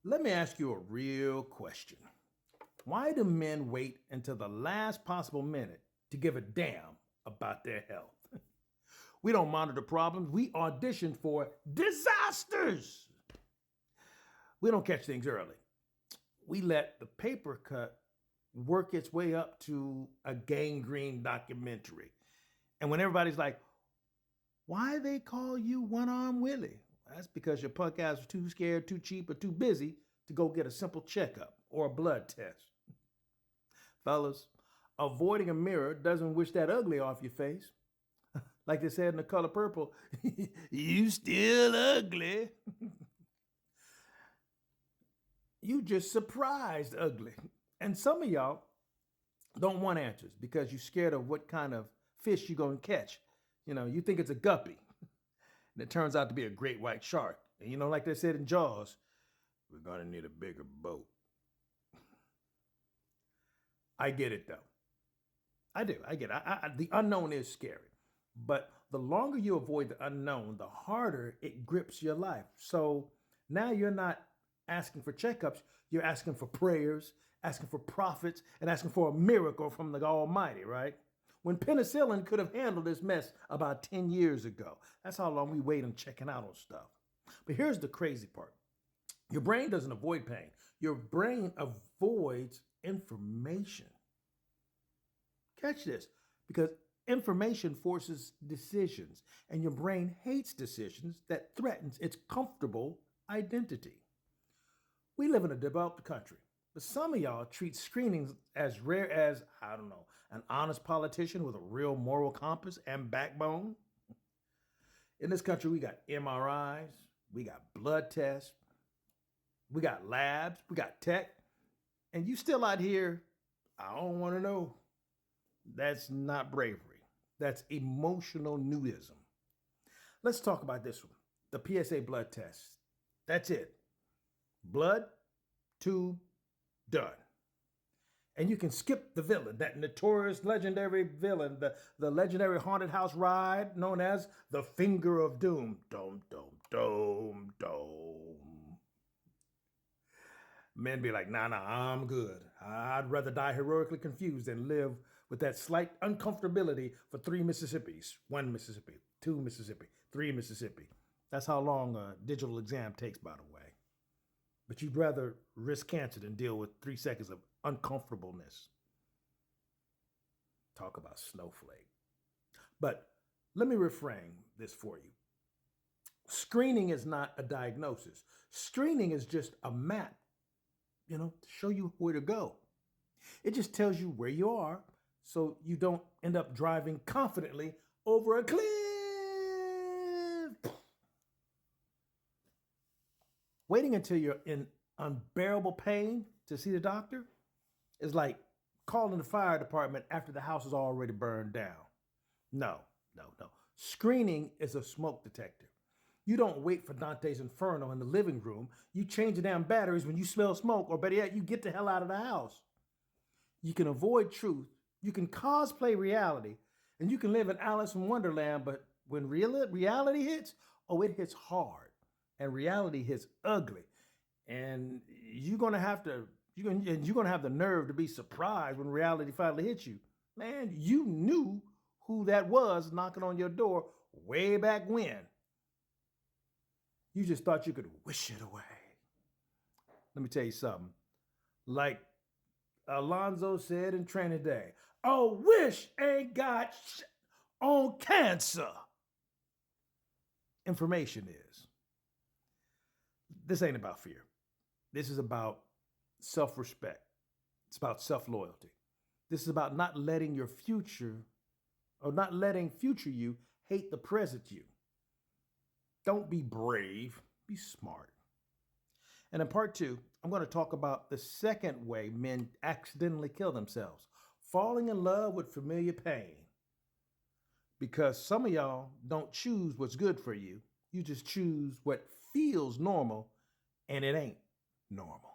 Let me ask you a real question. Why do men wait until the last possible minute to give a damn about their health? We don't monitor problems, we audition for disasters. We don't catch things early. We let the paper cut work its way up to a gangrene documentary. And when everybody's like, why they call you One-Armed Willie? That's because your punk ass was too scared, too cheap, or too busy to go get a simple checkup or a blood test. Fellas, avoiding a mirror doesn't wish that ugly off your face. Like they said in The Color Purple, you still ugly. You just surprised ugly. And some of y'all don't want answers because you're scared of what kind of fish you're going to catch. You think it's a guppy, and it turns out to be a great white shark. And like they said in Jaws, we're going to need a bigger boat. I get it, though. I do. I get it. The unknown is scary. But the longer you avoid the unknown, the harder it grips your life. So now you're not asking for checkups. You're asking for prayers, asking for prophets, and asking for a miracle from the Almighty, right? When penicillin could have handled this mess about 10 years ago. That's how long we wait on checking out on stuff. But here's the crazy part. Your brain doesn't avoid pain. Your brain avoids information. Catch this, because information forces decisions, and your brain hates decisions that threatens its comfortable identity. We live in a developed country, but some of y'all treat screenings as rare as, I don't know, an honest politician with a real moral compass and backbone. In this country, we got MRIs, we got blood tests, we got labs, we got tech, and you still out here, I don't want to know. That's not bravery. That's emotional nudism. Let's talk about this one. The PSA blood test. That's it. Blood, tube, done. And you can skip the villain, that notorious legendary villain, the legendary haunted house ride known as the Finger of Doom. Dome, dome, dome, dome. Men be like, nah, I'm good. I'd rather die heroically confused than live with that slight uncomfortability for 3 Mississippis. 1 Mississippi, 2 Mississippi, 3 Mississippi. That's how long a digital exam takes, by the way. But you'd rather risk cancer than deal with 3 seconds of uncomfortableness. Talk about snowflake. But let me reframe this for you. Screening is not a diagnosis. Screening is just a map, to show you where to go. It just tells you where you are so you don't end up driving confidently over a cliff. Waiting until you're in unbearable pain to see the doctor is like calling the fire department after the house is already burned down. No. Screening is a smoke detector. You don't wait for Dante's Inferno in the living room. You change the damn batteries when you smell smoke, or better yet, you get the hell out of the house. You can avoid truth, you can cosplay reality, and you can live in Alice in Wonderland, but when reality hits, it hits hard. And reality hits ugly. And you're gonna have the nerve to be surprised when reality finally hits you. Man, you knew who that was knocking on your door way back when. You just thought you could wish it away. Let me tell you something. Like Alonzo said in Training Day, a wish ain't got on cancer. Information is. This ain't about fear. This is about self-respect. It's about self-loyalty. This is about not letting future you hate the present you. Don't be brave, be smart. And in part 2, I'm going to talk about the second way men accidentally kill themselves, falling in love with familiar pain. Because some of y'all don't choose what's good for you. You just choose what feels normal, and it ain't normal.